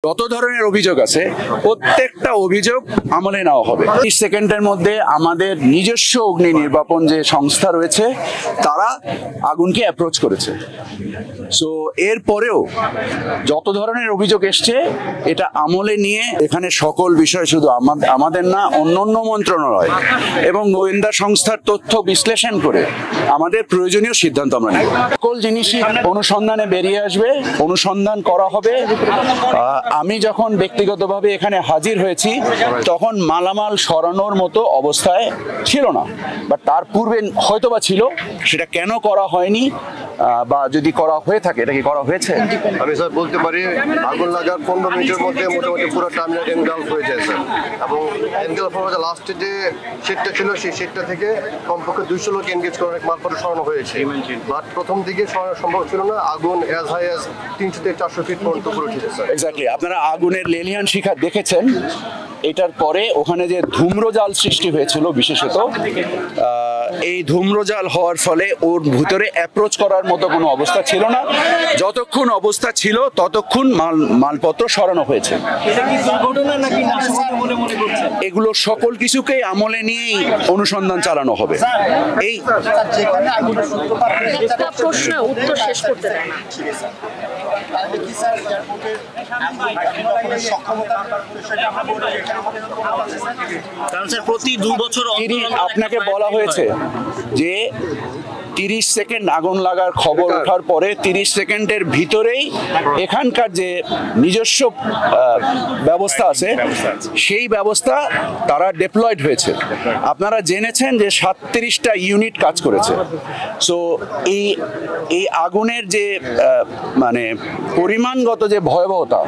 যত ধরনের অভিযোগ আছে প্রত্যেকটা অভিযোগ আমলে নেওয়া হবে। 30 সেকেন্ডের মধ্যে আমাদের নিজস্ব অগ্নি নির্বাপন যে সংস্থা রয়েছে তারা আগুনকে অ্যাপ্রোচ করেছে। সো এরপরেও যত ধরনের অভিযোগ এসছে এটা আমলে নিয়ে এখানে সকল বিষয় শুধু আমাদের না, অন্য মন্ত্রণালয় এবং গোয়েন্দা সংস্থার তথ্য বিশ্লেষণ করে আমাদের প্রয়োজনীয় সিদ্ধান্ত আমরা নেব। সকল জিনিসই অনুসন্ধানে বেরিয়ে আসবে, অনুসন্ধান করা হবে। আমি যখন ব্যক্তিগতভাবে এখানে হাজির হয়েছি তখন মালামাল সরানোর মতো অবস্থায় ছিল না, বাট তার পূর্বে হয়তোবা ছিল। সেটা কেন করা হয়নি বা যদি করা হয়ে থাকে এটা কি করা হয়েছে? আমি স্যার বলতে পারি আগুন লাগার 15 মিনিটের মধ্যে মোটামুটি পুরো টার্মিনাল এনগালফ হয়ে যায় স্যার, এবং এনগালফ হওয়ার লাস্টে যে শেডটা ছিল সেই শেডটা থেকে কমপক্ষে 200 লোক এনগেজ করে অনেক মালপত্র সরানো হয়েছে। বাট প্রথম দিকে সরানো সম্ভব ছিল না, আগুন অ্যাজ হাই অ্যাজ 300 থেকে 400 ফিট পর্যন্ত পুরো ছিল স্যার। এক্স্যাক্টলি, আপনারা আগুনের লেলিহান শিখা দেখেছেন। এটার পরে ওখানে যে ধূম্রজাল সৃষ্টি হয়েছিল, বিশেষত এই ধূম্রজাল হওয়ার ফলে ওর ভিতরে অ্যাপ্রোচ করার মতো কোনো অবস্থা ছিল না। যতক্ষণ অবস্থা ছিল ততক্ষণ মালপত্র সরানো হয়েছে। এগুলো সকল কিছুকেই আমলে নিয়েই অনুসন্ধান চালানো হবে। এই প্রশ্ন উত্তর শেষ করতে দেয় না। প্রতি 2 বছর আপনাকে বলা হয়েছে যে 30 সেকেন্ড আগুন লাগার খবর ওঠার পরে 30 সেকেন্ডের ভিতরেই এখানকার যে নিজস্ব ব্যবস্থা আছে সেই ব্যবস্থা তারা ডেপ্লয়েড হয়েছে। আপনারা জেনেছেন যে 37টা ইউনিট কাজ করেছে। সো এই আগুনের যে মানে পরিমাণগত যে ভয়াবহতা,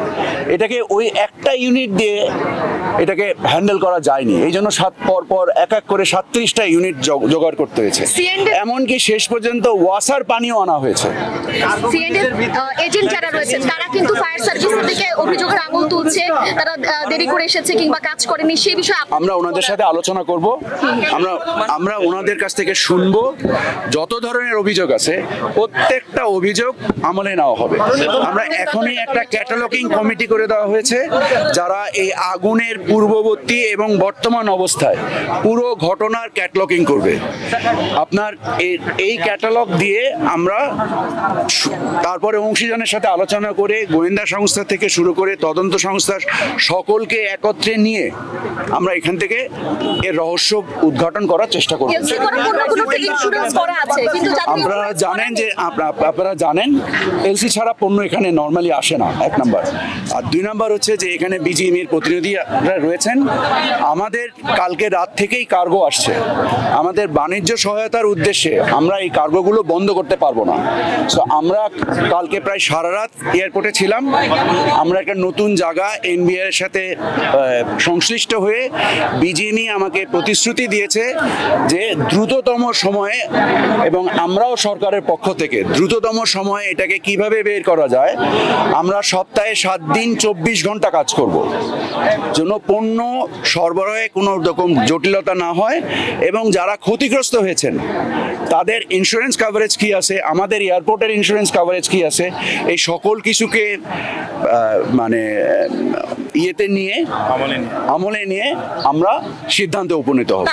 এটাকে ওই একটা ইউনিট দিয়ে এটাকে হ্যান্ডেল করা যায়নি। এই জন্য পর এক এক করে 37টা ইউনিট জোগাড় করতে হয়েছে। এমনকি শেষ পর্যন্ত ওয়াসার পানিও আনা হয়েছে। এজেন্ট যারা রয়েছেন তারা কিন্তু ফায়ার সার্ভিস থেকে অভিযোগের আঙুল তুলছে, তারা দেরি করে এসেছে কিংবা কাজ করেনি। সেই বিষয়ে আমরা ওনাদের সাথে আলোচনা করব। আমরা ওনাদের কাছ থেকে শুনবো। যত ধরনের অভিযোগ আছে প্রত্যেকটা অভিযোগ আমলে নেওয়া হবে। আমরা এখনই একটা ক্যাটালগিং কমিটি করে দেওয়া হয়েছে যারা এই আগুনের পূর্ববর্তী এবং বর্তমান অবস্থায় পুরো ঘটনার ক্যাটালগিং করবে। আপনার এই ক্যাটালগ দিয়ে আমরা তারপরে অংশীজনের সাথে আলোচনা করে গোয়েন্দা সংস্থা থেকে শুরু করে তদন্ত সংস্থার সকলকে একত্রে নিয়ে আমরা এখান থেকে এর রহস্য উদ্ঘাটন করার চেষ্টা করব। আপনারা জানেন এলসি ছাড়া পণ্য এখানে নর্মালি আসে না, 1 নাম্বার। আর 2 নাম্বার হচ্ছে যে এখানে বিজিএমইর প্রতিনিধিরা রয়েছেন। আমাদের কালকে রাত থেকেই কার্গো আসছে। আমাদের বাণিজ্য সহায়তার উদ্দেশ্যে আমরা এই কার্গোগুলো বন্ধ করতে পারবো না। সো আমরা কালকে প্রায় সারা রাত এয়ারপোর্টে ছিলাম। আমরা একটা নতুন জায়গা এনবিআর এর সাথে সংশ্লিষ্ট হয়ে বিজিএমই আমাকে প্রতিশ্রুতি দিয়েছে যে দ্রুততম সময়ে, এবং আমরাও সরকারের পক্ষ থেকে দ্রুততম সময়ে এটাকে কিভাবে বের করা যায়, আমরা সপ্তাহে 7 দিন 24 ঘন্টা কাজ করব, যেন পণ্য সরবরাহে কোনো রকম জটিলতা না হয় এবং যারা ক্ষতিগ্রস্ত হয়েছেন তাদের ইন্স্যুরেন্স কাভারেজ কি আছে, আমাদের এয়ারপোর্টের ইন্স্যুরেন্স কাভারেজ কি আছে, এই সকল কিছুকে মানে আমলে নিয়ে আমরা সিদ্ধান্তে উপনীত হব।